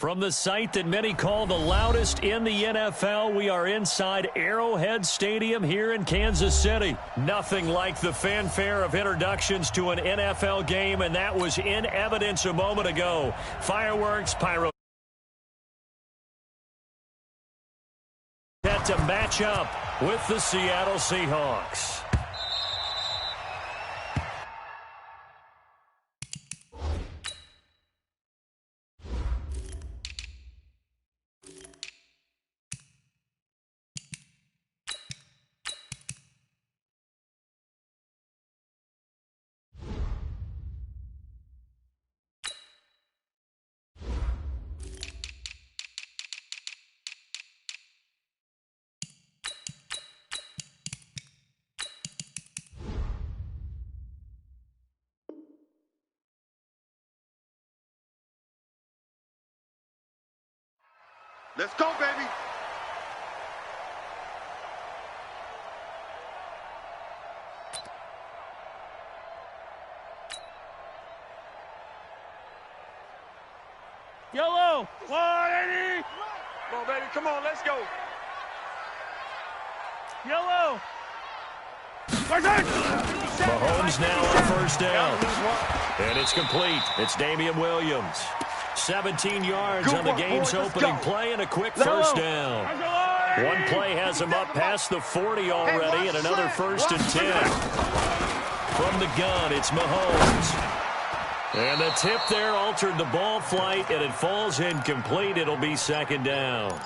From the site that many call the loudest in the NFL, we are inside Arrowhead Stadium here in Kansas City. Nothing like the fanfare of introductions to an NFL game, and that was in evidence a moment ago. Fireworks, pyro. To match up with the Seattle Seahawks. Let's go, baby. Yellow, 180. Come on, baby. Come on, let's go. Yellow. Mahomes now on first down. And it's complete. It's Damian Williams. 17 yards on the game's opening play and a quick first down. One play has him up past the 40 already and another first and 10. From the gun, it's Mahomes. And the tip there altered the ball flight, and it falls incomplete. It'll be second down.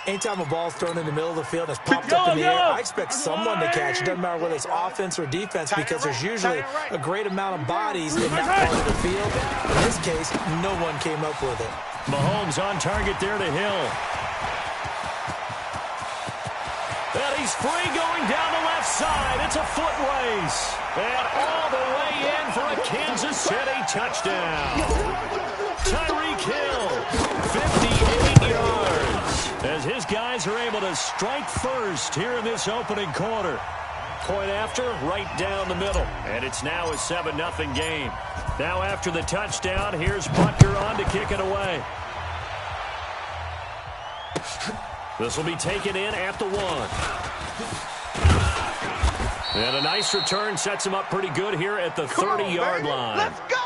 Anytime a ball's thrown in the middle of the field and it's popped up in the air, I expect someone to catch it. Doesn't matter whether it's offense or defense, because there's usually a great amount of bodies in that part of the field. In this case, no one came up with it. Mahomes on target there to Hill. And he's free going down the left side. It's a foot race. And all the way in for a Kansas City touchdown. Tyreek Hill, 58 yards. As his guys are able to strike first here in this opening quarter. Point after, right down the middle. And it's now a 7-0 game. Now after the touchdown, here's Butker on to kick it away. This will be taken in at the 1. And a nice return sets him up pretty good here at the 30-yard line. Let's go!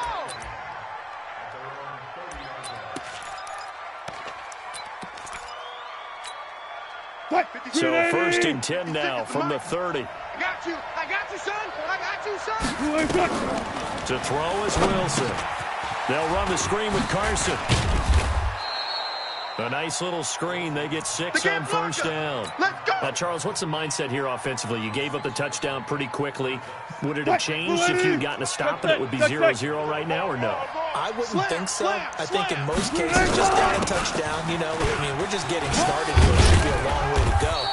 So first and 10 now from the 30. I got you, son. I got you, son. To throw is Wilson. They'll run the screen with Carson. A nice little screen. They get 6 on first down. Let's go. Charles, what's the mindset here offensively? You gave up the touchdown pretty quickly. Would it have changed if you had gotten a stop and it would be 0-0 right now, or no? I wouldn't think so. I think in most cases, just down a touchdown, we're just getting started here. It should be a long way to go.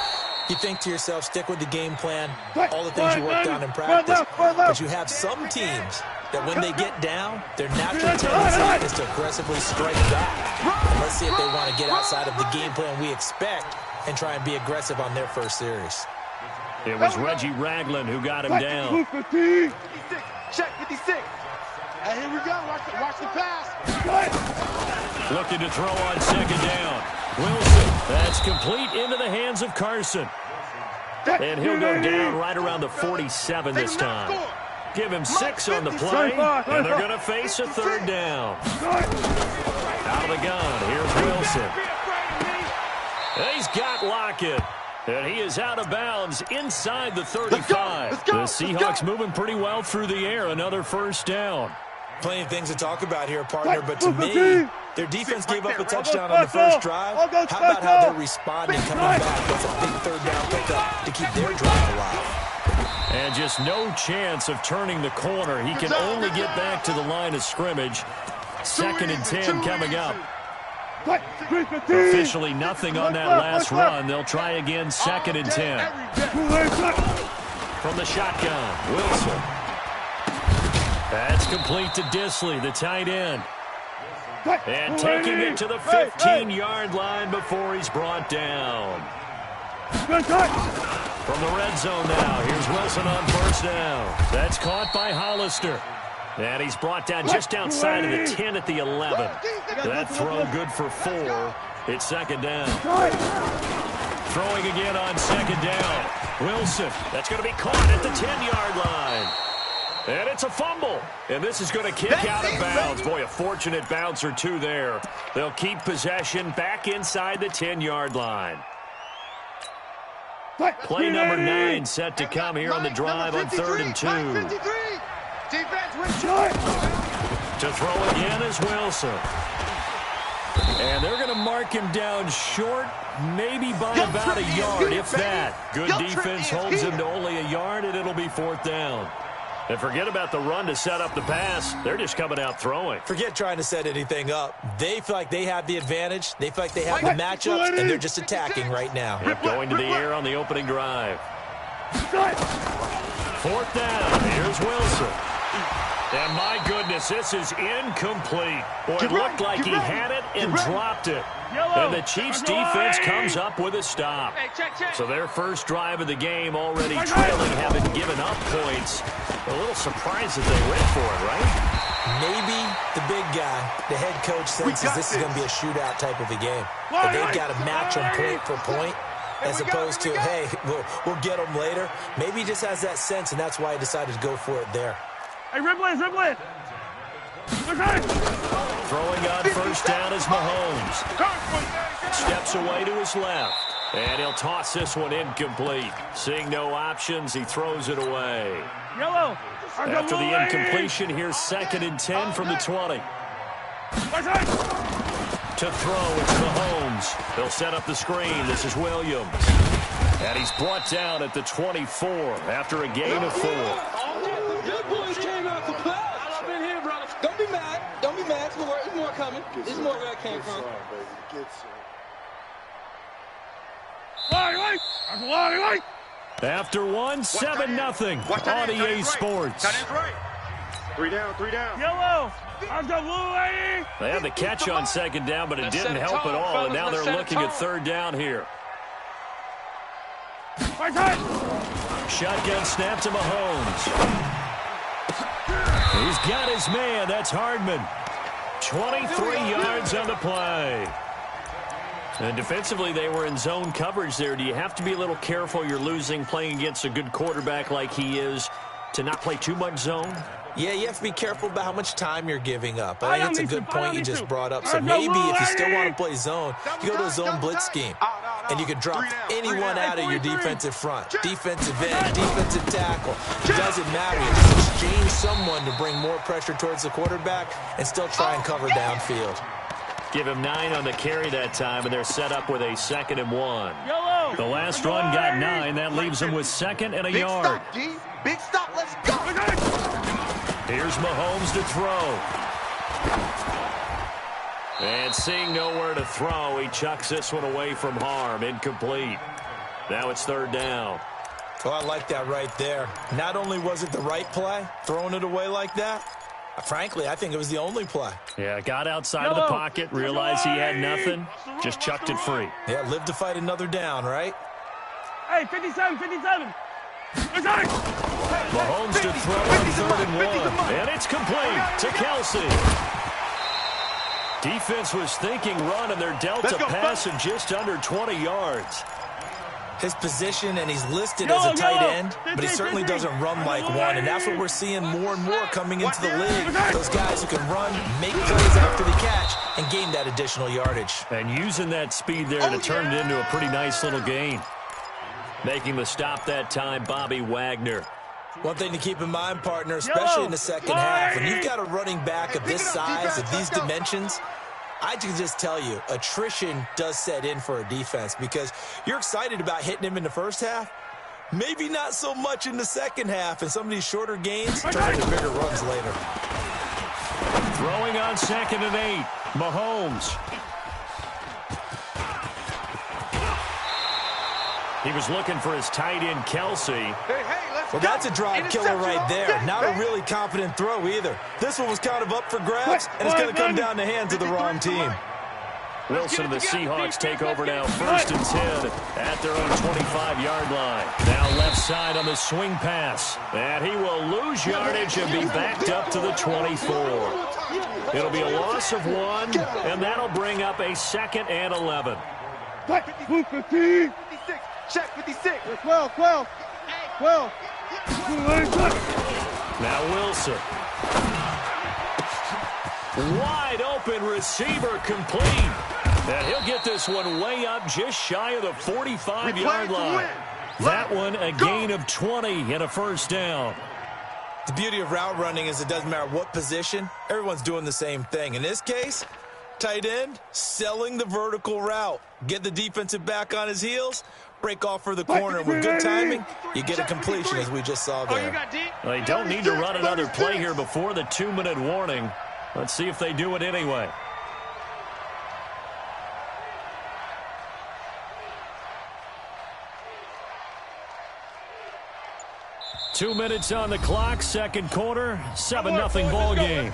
You think to yourself, stick with the game plan, all the things you worked on in practice. But you have some teams that when they get down, their natural tendency is to aggressively strike back. And let's see if they want to get outside of the game plan we expect and try and be aggressive on their first series. It was Reggie Ragland who got him down. 56. Check 56. Hey, here we go. Watch the pass. Looking to throw on second down. Wilson, that's complete into the hands of Carson. And he'll go down right around the 47 this time. Give him 6 on the play, and they're going to face a third down. Out of the gun, here's Wilson. And he's got Lockett. And he is out of bounds inside the 35. The Seahawks moving pretty well through the air. Another first down. Plenty of things to talk about here, partner, but to me, their defense gave up a touchdown on the first drive. How about how they're responding, coming back? That's a big third down pickup to keep their drive alive. And just no chance of turning the corner. He can only get back to the line of scrimmage. 2nd and 10 coming up. Officially nothing on that last run. They'll try again, 2nd and 10. From the shotgun, Wilson. That's complete to Disley, the tight end. And taking it to the 15-yard line before he's brought down. From the red zone now, here's Wilson on first down. That's caught by Hollister. And he's brought down just outside of the 10 at the 11. That throw good for 4. It's second down. Throwing again on second down. Wilson, that's going to be caught at the 10-yard line. And it's a fumble. And this is going to kick out of bounds. Boy, a fortunate bounce or two there. They'll keep possession back inside the 10-yard line. Play number 9 set to come here on the drive on 3rd and 2. To throw again is Wilson. And they're going to mark him down short, maybe by about a yard, if that. Good defense holds him to only a yard, and it'll be 4th down. And forget about the run to set up the pass. They're just coming out throwing. Forget trying to set anything up. They feel like they have the advantage. They feel like they have the matchups, and they're just attacking right now. Yep, going to the air on the opening drive. 4th down. Here's Wilson. And my goodness, this is incomplete. Boy, it looked like he had it and dropped it. And the Chiefs' defense comes up with a stop. So their first drive of the game already trailing, having given up points. A little surprised that they went for it, right? Maybe the big guy, the head coach, senses this is going to be a shootout type of a game. But they've got to match them point for point, as opposed to, hey, we'll get them later. Maybe he just has that sense, and that's why he decided to go for it there. Hey, Ripley. Throwing on first down is Mahomes. Steps away to his left. And he'll toss this one incomplete. Seeing no options, he throws it away. Yellow. After the incompletion, here's 2nd and 10 from the 20. To throw, it's Mahomes. They'll set up the screen. This is Williams. And he's brought down at the 24 after a gain of 4. Good boys came out to play. I've been here, brother. Don't be mad. Don't be mad. There's more coming. There's more where that came from. After one, 7-0 on EA Sports. 3 down. Yellow. I've got blue lady. They had the catch on second down, but it didn't help at all, and now they're looking at 3rd down here. Shotgun snap to Mahomes. He's got his man. That's Hardman. 23 yards on the play. And defensively, they were in zone coverage there. Do you have to be a little careful? You're losing playing against a good quarterback like he is to not play too much zone? Yeah, you have to be careful about how much time you're giving up. I think it's a good point you just brought up. So maybe if you still want to play zone, you go to a zone blitz scheme. And you can drop anyone out of your defensive front. Defensive end, defensive tackle. It doesn't matter. You just exchange someone to bring more pressure towards the quarterback and still try and cover downfield. Give him 9 on the carry that time, and they're set up with a 2nd and 1. The last run got 9. That leaves them with 2nd and a yard. Big stop, let's go. Here's Mahomes to throw. And seeing nowhere to throw, he chucks this one away from harm. Incomplete. Now it's 3rd down. Oh, I like that right there. Not only was it the right play, throwing it away like that, frankly, I think it was the only play. Yeah, got outside of the pocket, realized he had nothing, just chucked it free. Yeah, live to fight another down, right? Hey, 57. Mahomes to throw on 3rd and 1. And it's complete to Kelsey. Defense was thinking run, and they're dealt a pass of just under 20 yards. His position, and he's listed as a tight end, but he certainly doesn't run like one, and that's what we're seeing more and more coming into the league. Those guys who can run, make plays after the catch, and gain that additional yardage. And using that speed there to turn it into a pretty nice little gain. Making the stop that time, Bobby Wagner. One thing to keep in mind, partner, especially in the second half, when you've got a running back of this size, of these dimensions, I can just tell you, attrition does set in for a defense because you're excited about hitting him in the first half. Maybe not so much in the second half, and some of these shorter gains turn into bigger runs later. Throwing on 2nd and 8, Mahomes. He was looking for his tight end, Kelsey. Well, that's a drive killer right there. Not a really confident throw either. This one was kind of up for grabs, and it's going to come down the hands of the wrong team. Wilson and the Seahawks take over now, 1st and 10 at their own 25-yard line. Now left left side on the swing pass. And he will lose yardage and be backed up to the 24. It'll be a loss of 1, and that'll bring up a 2nd and 11. 56. Check 56. 12. Now Wilson. Wide open receiver complete. And he'll get this one way up just shy of the 45-yard line. That one a gain of 20 and a first down. The beauty of route running is it doesn't matter what position. Everyone's doing the same thing. In this case, tight end, selling the vertical route. Get the defensive back on his heels, break off for the corner. With good timing, you get a completion, as we just saw there. They don't need to run another play here before the 2-minute warning. Let's see if they do it anyway. Two minutes on the clock, second quarter, 7-0 ball game.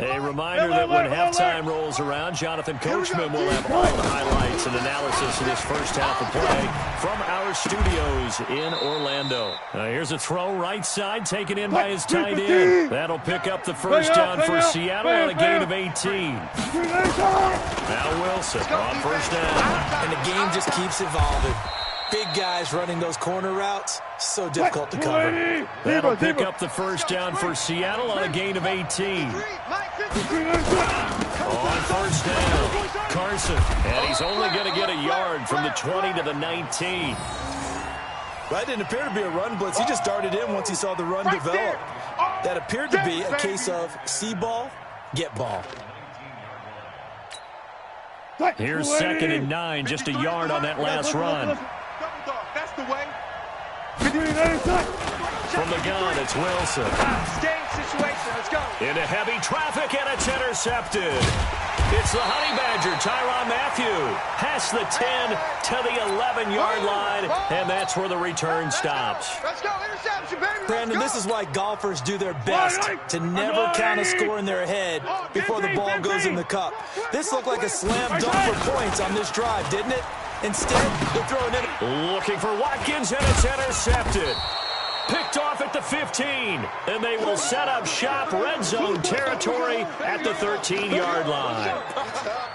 A reminder that when halftime rolls around, Jonathan Coachman will have all the highlights and analysis of this first half of play from our studios in Orlando. Here's a throw right side taken in by his tight end. That'll pick up the first down for Seattle on a gain of 18. Now Wilson on first down. And the game just keeps evolving. Big guys running those corner routes, so difficult to cover. That'll pick up the first down for Seattle on a gain of 18. On first down, Carson. And he's only going to get a yard from the 20 to the 19. That didn't appear to be a run blitz. He just darted in once he saw the run develop. That appeared to be a case of see ball, get ball. Here's 2nd and 9, just a yard on that last run. That's the way. From the gun, it's Wilson. Game situation. Let's go. Into heavy traffic, and it's intercepted. It's the Honey Badger, Tyrann Mathieu. Past the 10 to the 11-yard line, and that's where the return stops. Let's go. Interception, baby. Brandon, this is why golfers do their best to never count a score in their head before the ball goes in the cup. This looked like a slam dunk for points on this drive, didn't it? Instead, they're throwing it. Looking for Watkins, and it's intercepted. Picked off at the 15, and they will set up shop red zone territory at the 13-yard line.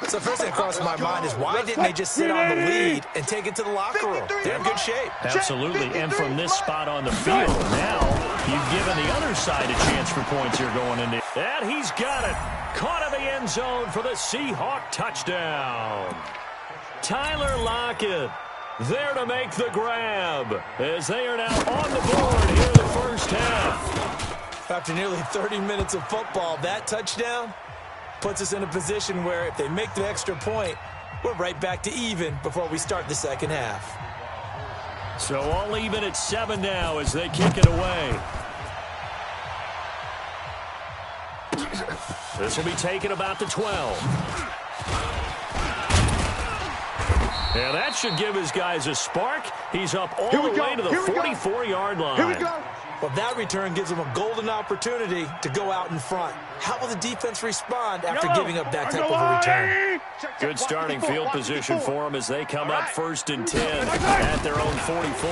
So first thing crossed my mind is why didn't they just sit on the lead and take it to the locker room? They're in good shape. Absolutely, and from this spot on the field, now you've given the other side a chance for points here going into. And he's got it. Caught in the end zone for the Seahawk touchdown. Tyler Lockett there to make the grab as they are now on the board here in the first half. After nearly 30 minutes of football, that touchdown puts us in a position where if they make the extra point, we're right back to even before we start the second half. So all even at 7 now as they kick it away. This will be taken about the 12. And that should give his guys a spark. He's up all the way to the 44-yard line. Here we go. Well, that return gives them a golden opportunity to go out in front. How will the defense respond after giving up that type of a return? Good starting field position for them as they come up 1st and 10 at their own 44.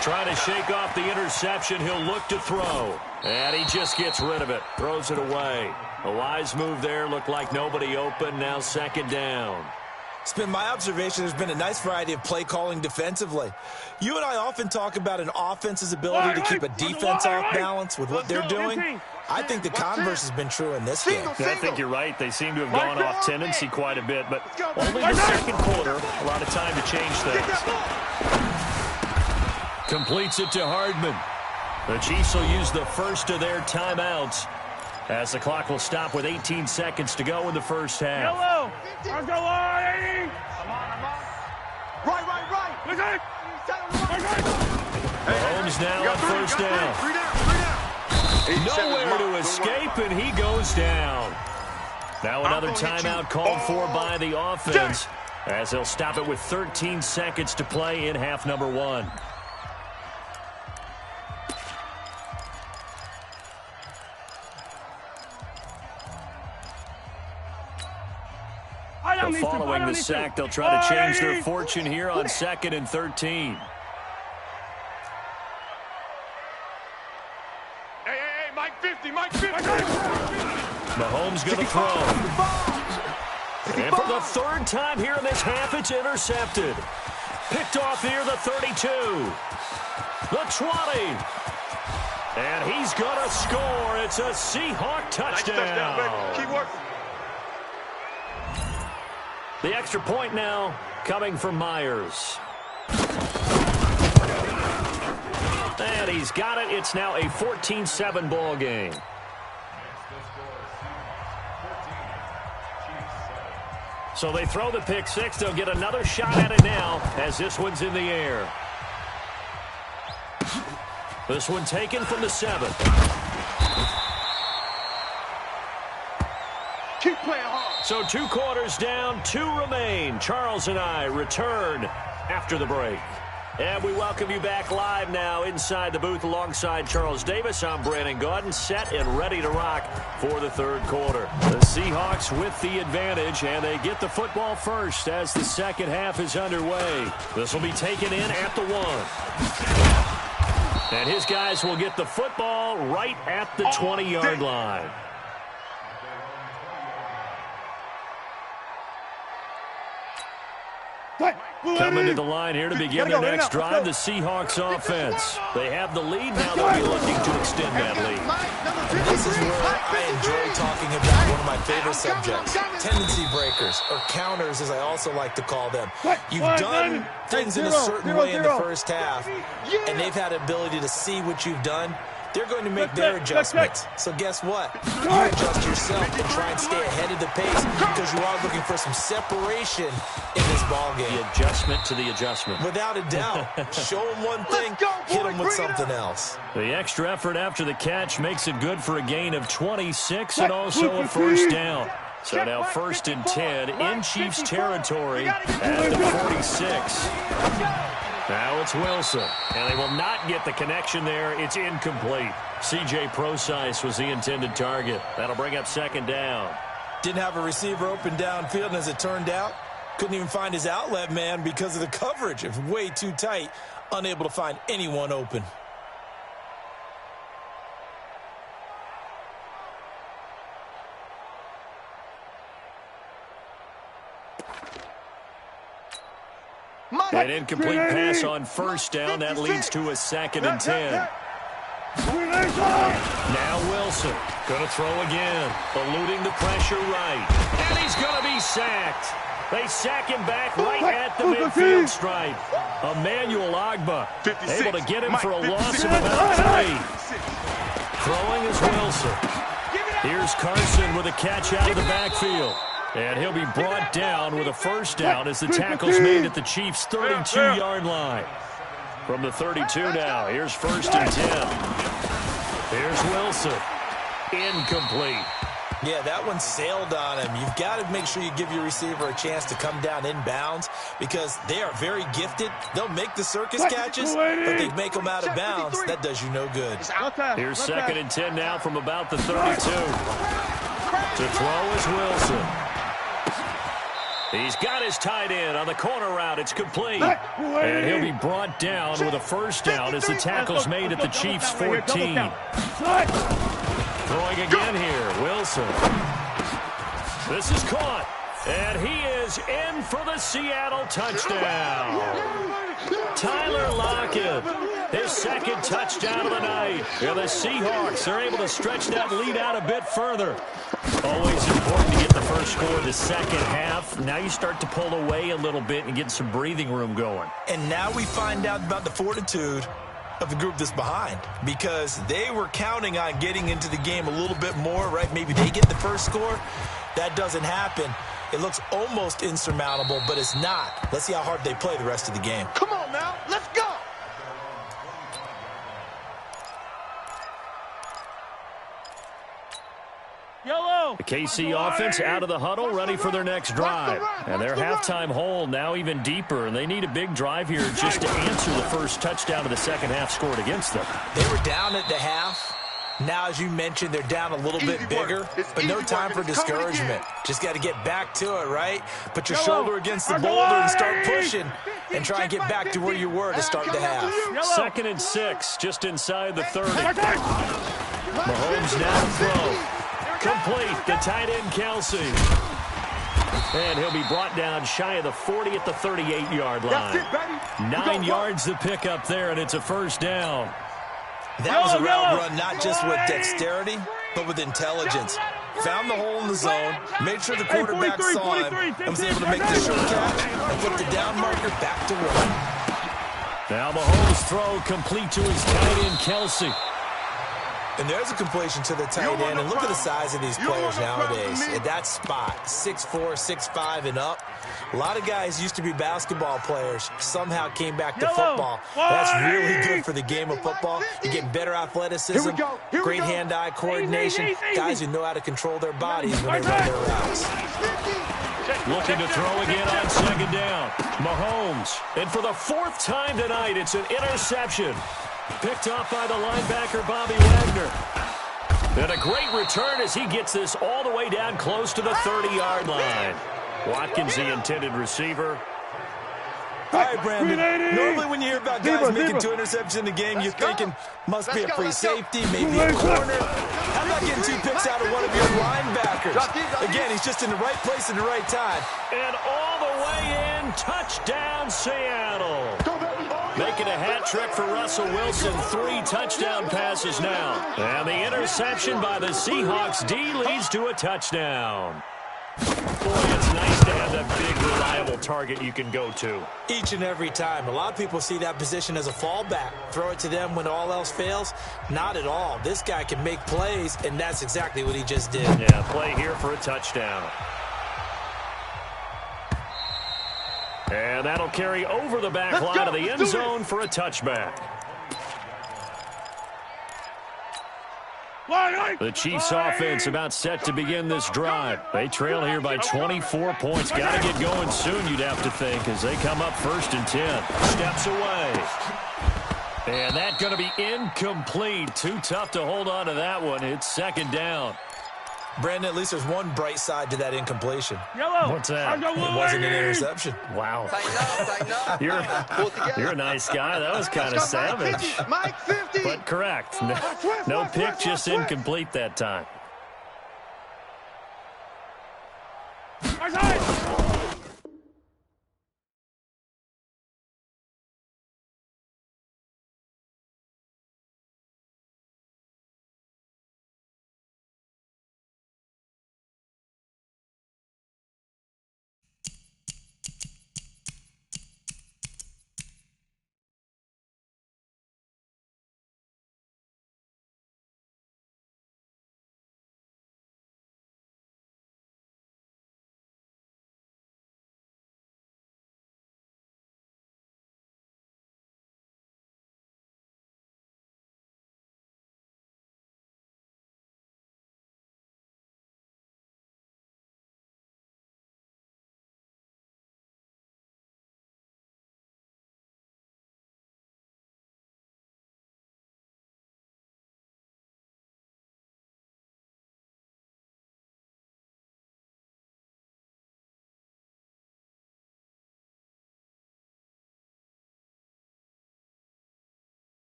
Trying to shake off the interception. He'll look to throw. And he just gets rid of it. Throws it away. A wise move there. Looked like nobody open. Now 2nd down. It's been my observation there's been a nice variety of play calling defensively. You and I often talk about an offense's ability to keep a defense off balance with what they're doing. I think the converse has been true in this game. I think you're right. They seem to have gone off tendency quite a bit, but only the second quarter. A lot of time to change things. Completes it to Hardman. The Chiefs will use the first of their timeouts as the clock will stop with 18 seconds to go in the first half. Yellow. Let's go, Lane. Right. Mahomes now on first down. Nowhere to escape, and he goes down. Now another timeout called for by the offense as they'll stop it with 13 seconds to play in half number 1. So following the sack, they'll try to change their fortune here on 2nd and 13. Hey, Mike 50, Mike 50. Mahomes going to throw. And for the 3rd time here in this half, it's intercepted. Picked off here, the 32. The 20. And he's going to score. It's a Seahawk touchdown. Nice touchdown, baby. Keep working. The extra point now coming from Myers. And he's got it. It's now a 14-7 ball game. So they throw the pick six. They'll get another shot at it now as this one's in the air. This one taken from the 7. Keep playing hard. So 2 quarters down, 2 remain. Charles and I return after the break. And we welcome you back live now inside the booth alongside Charles Davis. I'm Brandon Gaudin, set and ready to rock for the 3rd quarter. The Seahawks with the advantage, and they get the football first as the 2nd half is underway. This will be taken in at the 1. And his guys will get the football right at the 20-yard line. Coming to the line here to begin their next drive, the Seahawks offense. They have the lead now. They'll be looking to extend that lead. This is where I enjoy talking about one of my favorite subjects, tendency breakers, or counters as I also like to call them. You've done things in a certain way in the first half, and they've had the ability to see what you've done. They're going to make their adjustments. So guess what? You adjust yourself and try and stay ahead of the pace because you are looking for some separation in this ballgame. The adjustment to the adjustment. Without a doubt. Show them one thing, hit them with something else. The extra effort after the catch makes it good for a gain of 26 and also a 1st down. So now 1st and 10 in Chiefs territory at the 46. Now it's Wilson, and they will not get the connection there. It's incomplete. C.J. Prosise was the intended target. That'll bring up 2nd down. Didn't have a receiver open downfield, and as it turned out, couldn't even find his outlet man because of the coverage. It was way too tight, unable to find anyone open. An incomplete pass on 1st down. That leads to a 2nd and 10. Now Wilson going to throw again, eluding the pressure right. And he's going to be sacked. They sack him back right at the midfield stripe. Emmanuel Ogbah able to get him for a loss of about 3. Throwing is Wilson. Here's Carson with a catch out of the backfield. And he'll be brought down with a 1st down as the tackle's made at the Chiefs' 32-yard line. From the 32 now, here's 1st and 10. Here's Wilson. Incomplete. Yeah, that one sailed on him. You've got to make sure you give your receiver a chance to come down inbounds because they are very gifted. They'll make the circus catches, but they make them out of bounds. That does you no good. Here's 2nd and 10 now from about the 32. To throw is Wilson. He's got his tight end on the corner route. It's complete. And he'll be brought down with a 1st down as the tackle's made at the Chiefs' 14. Throwing again here, Wilson. This is caught. And he is in for the Seattle touchdown. Tyler Lockett, his 2nd touchdown of the night. And the Seahawks are able to stretch that lead out a bit further. Always important to get the first score in the 2nd half. Now you start to pull away a little bit and get some breathing room going. And now we find out about the fortitude of the group that's behind because they were counting on getting into the game a little bit more, right? Maybe they get the first score. That doesn't happen. It looks almost insurmountable, but it's not. Let's see how hard they play the rest of the game. Come on now, let's go. The KC offense out of the huddle, ready for their next drive. And their halftime hole now even deeper, and they need a big drive here just to answer the first touchdown of the 2nd half scored against them. They were down at the half, Now, as you mentioned, they're down a little bit bigger, but no time for discouragement. Just got to get back to it, right? Put your shoulder against the boulder and start pushing and try and get back to where you were to start the half. 2nd and 6, just inside the 30. Mahomes now to throw. Complete, the tight end, Kelsey. And he'll be brought down shy of the 40 at the 38-yard line. 9 yards to pick up there, and it's a first down. That was a route run not just with dexterity, but with intelligence. Found the hole in the zone, made sure the quarterback saw him, and was able to make the short catch and put the down marker back to work. Now Mahomes' throw complete to his tight end, Kelsey. And there's a completion to the tight end. And look at the size of these players nowadays. At that spot, 6'4", 6'5", and up. A lot of guys used to be basketball players, somehow came back to football. That's really good for the game of football. You get better athleticism, great hand-eye coordination, guys who know how to control their bodies when they run their routes. Looking to throw again on 2nd down. Mahomes. And for the 4th time tonight, it's an interception. Picked off by the linebacker, Bobby Wagner. And a great return as he gets this all the way down close to the 30-yard line. Watkins, the intended receiver. All right, Brandon. Normally when you hear about guys making 2 interceptions in a game, you're thinking must be a free safety, maybe a corner. How about getting 2 picks out of one of your linebackers? Again, he's just in the right place at the right time. And all the way in, touchdown Seattle. Making a hat trick for Russell Wilson. 3 touchdown passes now. And the interception by the Seahawks D leads to a touchdown. Boy, it's nice to have that big, reliable target you can go to. Each and every time. A lot of people see that position as a fallback. Throw it to them when all else fails. Not at all. This guy can make plays, and that's exactly what he just did. Yeah, play here for a touchdown. And that'll carry over the back line of the end zone for a touchback. The Chiefs offense about set to begin this drive. They trail here by 24 points. Got to get going soon, you'd have to think, as they come up 1st and 10. Steps away. And that's going to be incomplete. Too tough to hold on to that one. It's 2nd down. Brandon, at least there's one bright side to that incompletion. What's that? It wasn't an interception. Wow. You're a nice guy. That was kind of savage. But correct. No pick, just incomplete that time.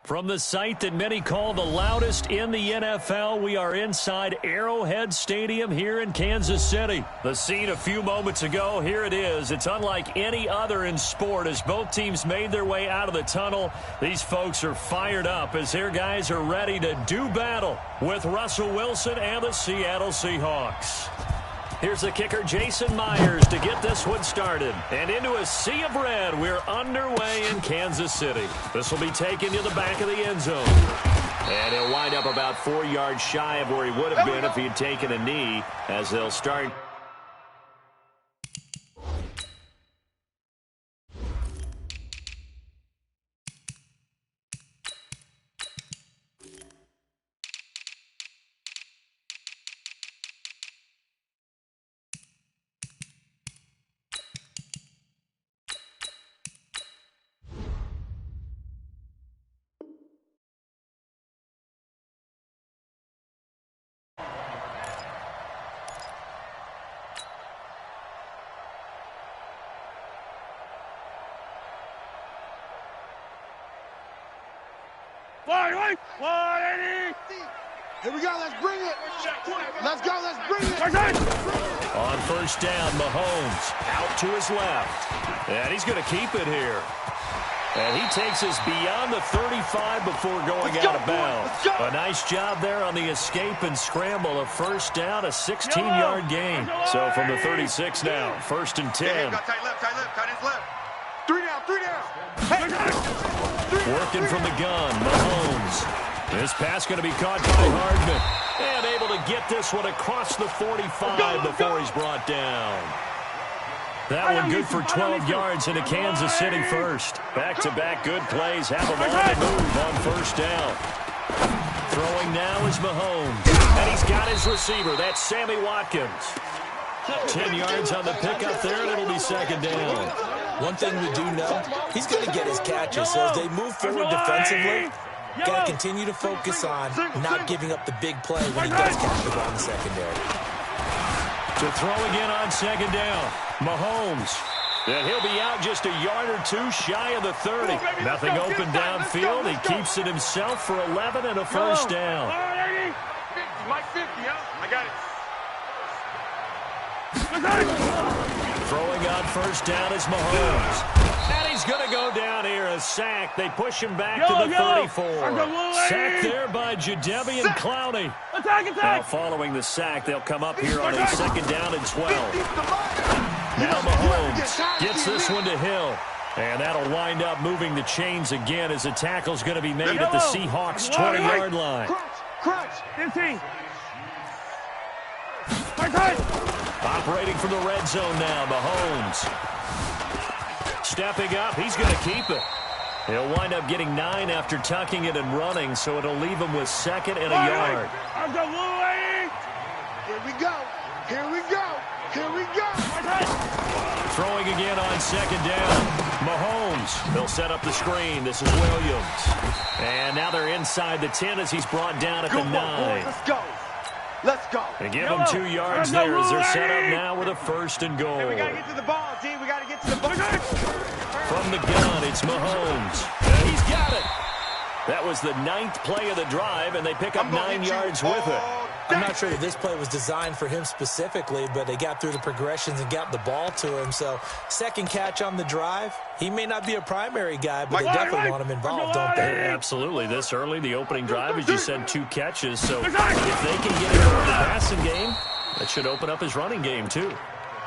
From the site that many call the loudest in the NFL, we are inside Arrowhead Stadium here in Kansas City. The scene a few moments ago, here it is. It's unlike any other in sport as both teams made their way out of the tunnel. These folks are fired up as their guys are ready to do battle with Russell Wilson and the Seattle Seahawks. Here's the kicker, Jason Myers, to get this one started. And into a sea of red, we're underway in Kansas City. This will be taken to the back of the end zone. And he'll wind up about 4 yards shy of where he would have been if he had taken a knee, as they'll start. Here we go, let's bring it. Let's go, let's bring it. On first down, Mahomes out to his left. And he's going to keep it here. And he takes us beyond the 35 before going out of bounds. A nice job there on the escape and scramble. A first down, a 16-yard gain. So from the 36 now, 1st and 10. Tight left, tight his left. 3 down. Working from the gun, Mahomes. This pass going to be caught by Hardman. And able to get this one across the 45 before he's brought down. That one good for 12 yards into Kansas City first. Back-to-back good plays have him on the move on first down. Throwing now is Mahomes. And he's got his receiver. That's Sammy Watkins. 10 yards on the pickup there, and it'll be 2nd down. One thing we do know, he's going to get his catches. So as they move forward defensively, got to continue to focus on not giving up the big play when he does catch the ball in the secondary. To throw again on 2nd down, Mahomes. And he'll be out just a yard or two shy of the 30. Nothing open downfield. He keeps it himself for 11 and a first down. Mike 50, huh? I got it. Throwing on first down is Mahomes. And he's going to go down here, a sack. They push him back to the 34. Sack there by Jadeveon Clowney. Now following the sack, they'll come up here on a 2nd down and 12. Now Mahomes gets this one to Hill. And that'll wind up moving the chains again as the tackle's going to be made at the Seahawks' 20-yard line. Crunch. 15. Operating from the red zone now, Mahomes. Stepping up, he's going to keep it. He'll wind up getting 9 after tucking it and running, so it'll leave him with 2nd and a yard. Here we go. Here we go. Here we go. Throwing again on 2nd down. Mahomes, they'll set up the screen. This is Williams. And now they're inside the 10 as he's brought down at the 9. Let's go. Let's go. And give them 2 yards there as they're set up now with a 1st and goal. Hey, we got to get to the ball, D. We got to get to the ball. From the gun, it's Mahomes. And he's got it. That was the 9th play of the drive, and they pick up 9 yards with it. I'm not sure that this play was designed for him specifically, but they got through the progressions and got the ball to him. So 2nd catch on the drive. He may not be a primary guy, but they definitely want him involved, don't they? Absolutely. This early, the opening drive, as you said, 2 catches. So if they can get him in the passing game, that should open up his running game too.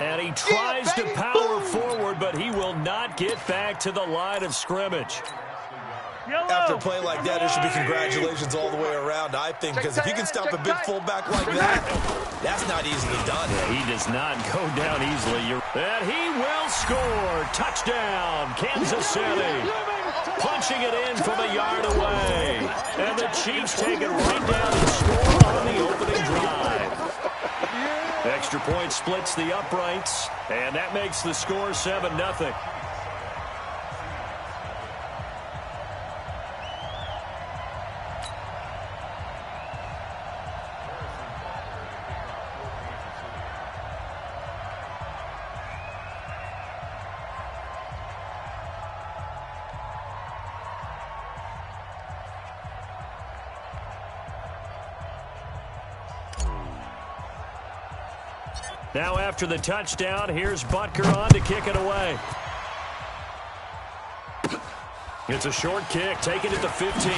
And he tries to power forward, but he will not get back to the line of scrimmage. After a play like that, there should be congratulations all the way around, I think, because if you can stop a big fullback like that, that's not easily done. Yeah, he does not go down easily. And he will score. Touchdown, Kansas City. Punching it in from a yard away. And the Chiefs take it right down and score on the opening drive. Extra point splits the uprights, and that makes the score 7-0. Now after the touchdown, here's Butker on to kick it away. It's a short kick, taking it to 15.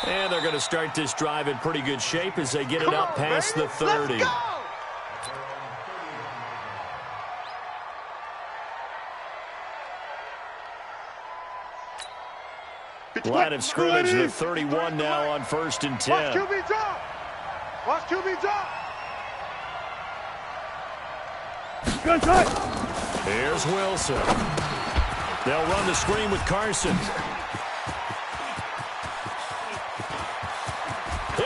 And they're going to start this drive in pretty good shape as they get it up past the 30. Line of scrimmage, the 31 now on 1st and 10. Watch QB drop. Watch QB drop. Good shot. Here's Wilson. They'll run the screen with Carson.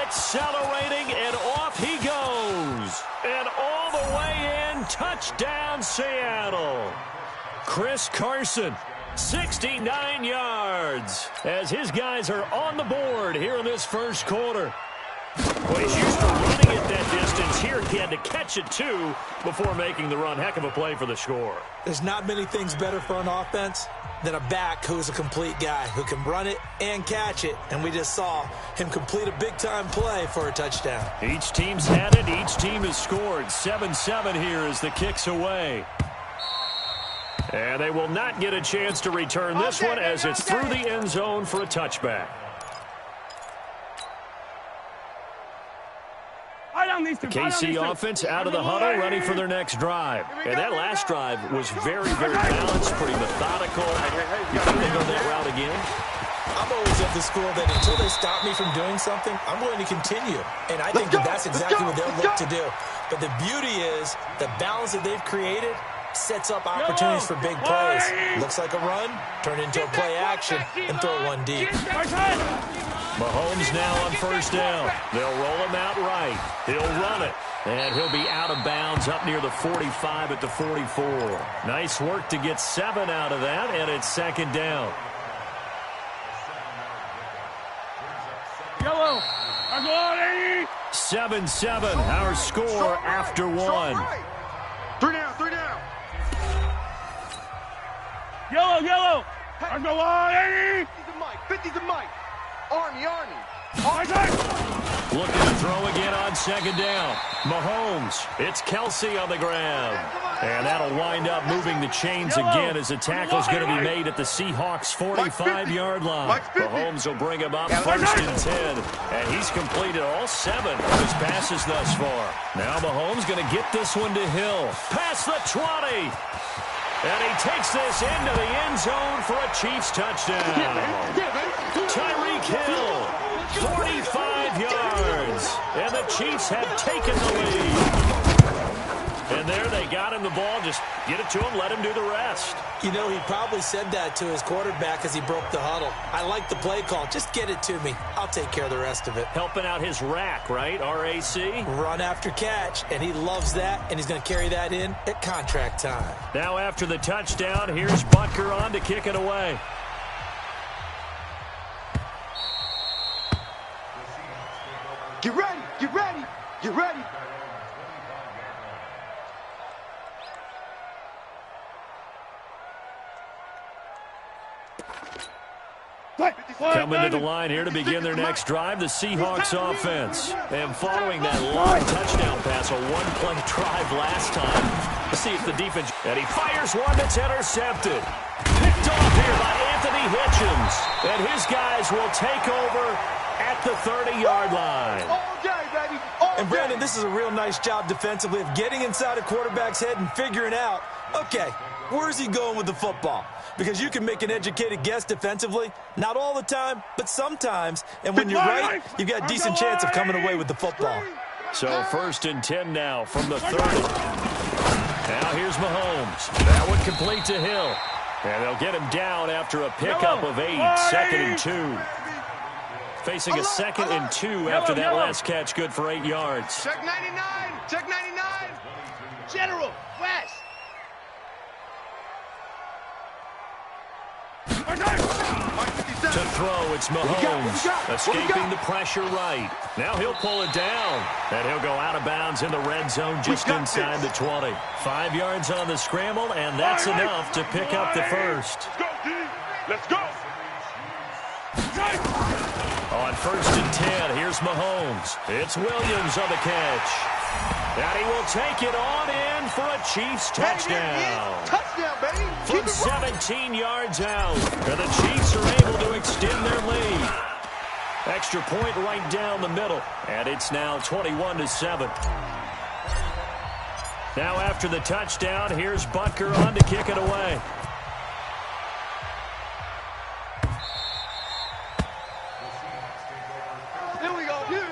Accelerating, and off he goes. And all the way in, touchdown Seattle. Chris Carson, 69 yards, as his guys are on the board here in this first quarter. Well, he's used to running it that distance. Here he had to catch it, too, before making the run. Heck of a play for the score. There's not many things better for an offense than a back who's a complete guy, who can run it and catch it. And we just saw him complete a big-time play for a touchdown. Each team's had it. Each team has scored. 7-7 here as the kick's away. And they will not get a chance to return this one as it's through the end zone for a touchback. The KC offense out of the huddle, ready for their next drive. And that last drive was very, very balanced, pretty methodical. You think they'll go that route again? I'm always of the school that until they stop me from doing something, I'm going to continue. And I think that's exactly what they'll look to do. But the beauty is the balance that they've created sets up opportunities for big plays. Looks like a run, turn into a play action, and throw one deep. Mahomes now on 1st down. They'll roll him out right. He'll run it. And he'll be out of bounds up near the 45 at the 44. Nice work to get 7 out of that, and it's 2nd down. Yellow. 7-7, our score after 1. 3 down, 3 down. Yellow. 50's the mic. Army. Looking to throw again on 2nd down. Mahomes. It's Kelsey on the ground. And that'll wind up moving the chains again as the tackle's going to be made at the Seahawks' 45-yard line. Mahomes will bring him up 1st and 10. And he's completed all 7 of his passes thus far. Now Mahomes going to get this one to Hill. Past the 20. And he takes this into the end zone for a Chiefs touchdown. Tyreek Hill, 45 yards. And the Chiefs have taken the lead. And there they got him the ball. Just get it to him, let him do the rest. You know, he probably said that to his quarterback as he broke the huddle. I like the play call. Just get it to me. I'll take care of the rest of it. Helping out his rack, right? R-A-C? Run after catch, and he loves that, and he's going to carry that in at contract time. Now after the touchdown, here's Butker on to kick it away. Get ready. Coming to the line here to begin their next drive, the Seahawks offense. And following that long touchdown pass, a one-play drive last time. Let's see if the defense... And he fires one that's intercepted. Picked off here by Anthony Hitchens. And his guys will take over at the 30-yard line. All day, baby. And Brandon, this is a real nice job defensively of getting inside a quarterback's head and figuring out, okay, where's he going with the football? Because you can make an educated guess defensively, not all the time, but sometimes. And when you're right, you've got a decent chance of coming away with the football. So 1st and 10 now from the 30. Now here's Mahomes. That one complete to Hill. And they'll get him down after a pickup of 8, 2nd and 2. Facing a 2nd and 2 after that last catch, good for 8 yards. Check 99. General, West. To throw, it's Mahomes, escaping the pressure right. Now he'll pull it down, and he'll go out of bounds in the red zone just inside the 20. 5 yards on the scramble, and that's enough to pick up the first. Let's go. On 1st and 10, here's Mahomes. It's Williams on the catch. And he will take it on in for a Chiefs touchdown. Touchdown, baby. From 17 yards out. And the Chiefs are able to extend their lead. Extra point right down the middle. And it's now 21-7. Now after the touchdown, here's Butker on to kick it away. Here we go. Yeah.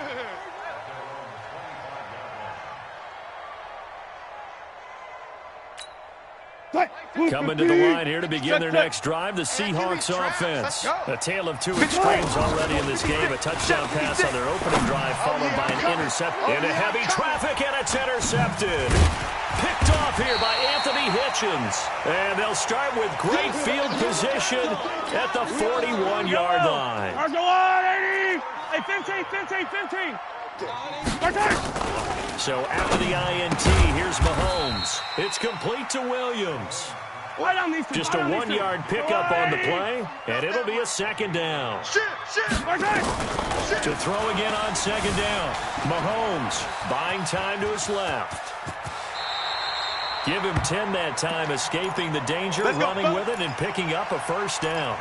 Coming to the line here to begin their next drive, the Seahawks offense. A tale of two extremes already in this game. A touchdown pass on their opening drive followed by an interception. Into heavy traffic, and it's intercepted. Picked off here by Anthony Hitchens. And they'll start with great field position at the 41-yard line. Go on, 80! Hey, 15. So after the INT, here's Mahomes. It's complete to Williams. Just a 1-yard pickup on the play, and it'll be a second down. To throw again on second down. Mahomes buying time to his left. Give him 10 that time, escaping the danger, running with it, and picking up a first down.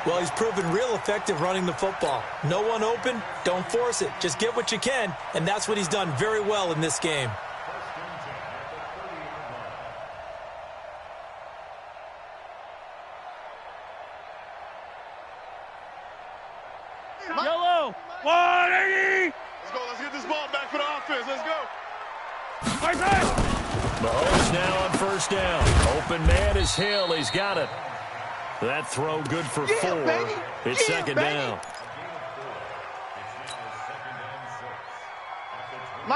Well, he's proven real effective running the football. No one open, don't force it. Just get what you can, and that's what he's done very well in this game. Yellow! 180! Let's get this ball back for the offense. Let's go. Mahomes now on first down. Open man is Hill. He's got it. That throw good for 4. Baby. It's second down.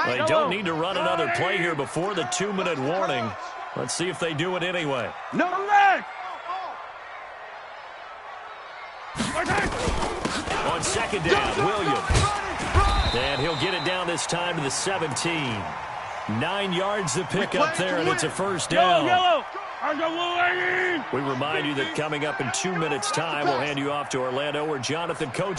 They don't need to run another play here before the 2-minute warning. Let's see if they do it anyway. No! On second down, Williams. And he'll get it down this time to the 17. 9 yards to pick up there, and it's a first down. Yellow! We remind you that coming up in 2 minutes' time, we'll hand you off to Orlando, where Jonathan coaches.